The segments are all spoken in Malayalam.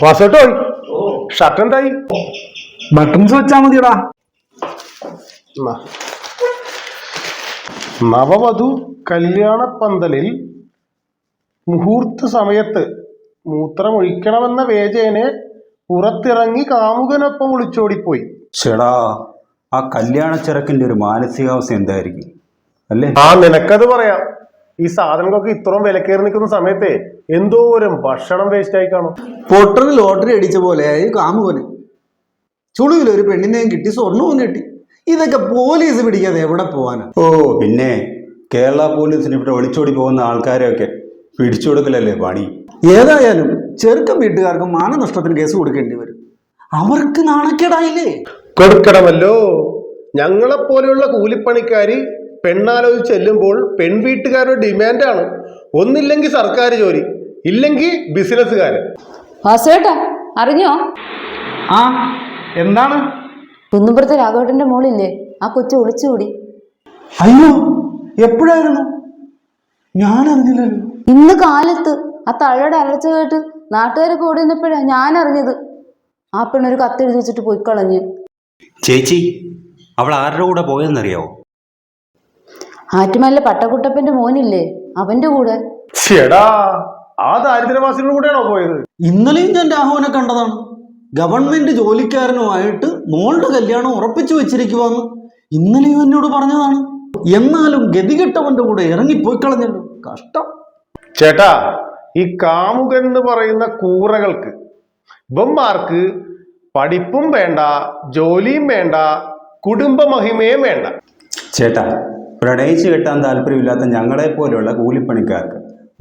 വാസോട്ടോ ഷർട്ട് എന്തായി? ബട്ടൺസ് വെച്ചാ മതിയടാ. നവവധു കല്യാണ പന്തലിൽ മുഹൂർത്ത സമയത്ത് മൂത്രമൊഴിക്കണമെന്ന വേജേനെ പുറത്തിറങ്ങി കാമുകനൊപ്പം ഒളിച്ചോടിപ്പോയി. ചേടാ, ആ കല്യാണ ചെറുക്കൻ്റെ ഒരു മാനസികാവസ്ഥ എന്തായിരിക്കും അല്ലേ? നിനക്കത് പറയാം. ഈ സാധനങ്ങളൊക്കെ ഇത്രയും വിലക്കേറി നിൽക്കുന്ന സമയത്തെ എന്തോരം ഭക്ഷണം വേസ്റ്റ് ആയി കാണും. പൊട്ടന് ലോട്ടറി അടിച്ച പോലെ ഈ കാമുകന് ചുളുവിൽ ഒരു പെണ്ണിനെയും കിട്ടി, സ്വർണവും കിട്ടി. ഇതൊക്കെ പോലീസ് പിടിക്കാതെ എവിടെ പോവാനാ? പിന്നെ കേരള പോലീസിന് ഇവിടെ ഒളിച്ചോടി പോകുന്ന ആൾക്കാരെയൊക്കെ പിടിച്ചു കൊടുക്കലല്ലേ പണി. ഏതായാലും ചെറുക്കൻ വീട്ടുകാർക്ക് മാനനഷ്ടത്തിന് കേസ് കൊടുക്കേണ്ടി വരും. അവർക്ക് നാണക്കേടായില്ലേ? കൊടുക്കണമല്ലോ. ഞങ്ങളെപ്പോലെയുള്ള കൂലിപ്പണിക്കാര് പെണ്ണാലോചിച്ച് ചെല്ലുമ്പോൾ പെൺവീട്ടുകാരുടെ ഡിമാൻഡാണ്. ഒന്നില്ലെങ്കിൽ സർക്കാർ ജോലി, ഇല്ലെങ്കിൽ ബിസിനസ്സുകാരൻ. വാസുവേട്ടാ, അറിഞ്ഞോ? ആ, എന്താണ്? കുന്നുംപുറത്തെ രാഘവേട്ടന്റെ മോളില്ലേ, ആ കൊച്ചു ഒളിച്ചുകൂടി. അയ്യോ, എപ്പോഴായിരുന്നു? ഞാൻ അറിഞ്ഞില്ലല്ലോ. ഇന്ന് കാലത്ത് ആ തള്ളയുടെ അലർച്ച കേട്ട് നാട്ടുകാരൊക്കെ ഓടി വന്നപ്പോഴാ ഞാൻ അറിഞ്ഞത്. ആ പെണ്ണൊരു കത്തെഴുതി വെച്ചിട്ട് പോയി കളഞ്ഞ്. ചേച്ചി, അവൾ ആരുടെ കൂടെ പോയെന്നറിയാവോ? ആറ്റുമല്ല പട്ടക്കുട്ടപ്പന്റെ മോനില്ലേ, അവന്റെ കൂടെ. ചേടാ, ആ ദാരിദ്ര്യവാസികളുടെ കൂടെയാണോ പോയത്? ഇന്നലെയും ഞാൻ രാഘവനെ കണ്ടതാണ്. ഗവൺമെന്റ് ജോലിക്കാരനുമായിട്ട് മോളുടെ കല്യാണം ഉറപ്പിച്ചു വെച്ചിരിക്കുവാന്ന് ഇന്നലെയും എന്നോട് പറഞ്ഞതാണ്. എന്നാലും ഗതികെട്ടവന്റെ കൂടെ ഇറങ്ങിപ്പോയി കളഞ്ഞല്ലോ. കഷ്ടം. ചേട്ടാ, ഈ കാമുകൻ എന്ന് പറയുന്ന കൂറകൾക്ക് ഇവന്മാർക്ക് പഠിപ്പും വേണ്ട, ജോലിയും വേണ്ട, കുടുംബ മഹിമയും വേണ്ട. ചേട്ടാ, പ്രണയിച്ച് കെട്ടാൻ താല്പര്യമില്ലാത്ത ഞങ്ങളെ പോലെയുള്ള കൂലിപ്പണിക്കാർക്ക്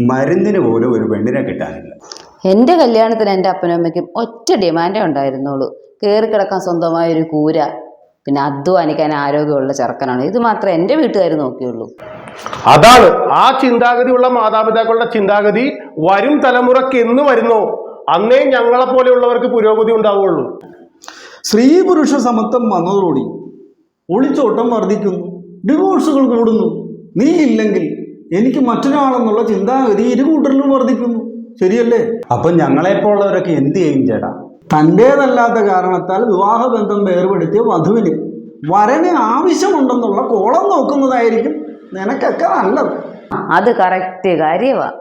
മരുന്നിന് പോലും ഒരു പെണ്ണിനെ കിട്ടാനില്ല. എന്റെ കല്യാണത്തിന് എൻ്റെ അപ്പനും അമ്മയ്ക്കും ഒറ്റ ഡിമാൻഡേ ഉണ്ടായിരുന്നുള്ളൂ, കയറി കിടക്കാൻ സ്വന്തമായൊരു കൂര, പിന്നെ അധ്വാനിക്കാൻ ആരോഗ്യമുള്ള ചെറുക്കനാണ്. ഇത് മാത്രമേ എൻ്റെ വീട്ടുകാർ നോക്കിയുള്ളൂ. അതാണ് ആ ചിന്താഗതിയുള്ള മാതാപിതാക്കളുടെ ചിന്താഗതി. വരും തലമുറക്ക് എന്ന് വരുന്നോ അന്നേ ഞങ്ങളെ പോലെയുള്ളവർക്ക് പുരോഗതി ഉണ്ടാവുള്ളൂ. സ്ത്രീ പുരുഷ സമത്വം വന്നതോടുകൂടി ഒളിച്ചോട്ടം വർദ്ധിക്കുന്നു, ഡിവോഴ്സുകൾ കൂടുന്നു. നീ ഇല്ലെങ്കിൽ എനിക്ക് മറ്റൊരാളെന്നുള്ള ചിന്താഗതി ഇരുകൂട്ടരിലും വർദ്ധിക്കുന്നു. ശരിയല്ലേ? അപ്പൊ ഞങ്ങളെപ്പോലുള്ളവരൊക്കെ എന്ത് ചെയ്യും ചേട്ടാ? തൻ്റേതല്ലാത്ത കാരണത്താൽ വിവാഹബന്ധം വേർപെടുത്തിയ വധുവിന് വരന് ആവശ്യമുണ്ടെന്നുള്ള കോളം നോക്കുന്നതായിരിക്കും നിനക്കൊക്കെ നല്ലത്. അത് കറക്റ്റ് കാര്യമാണ്.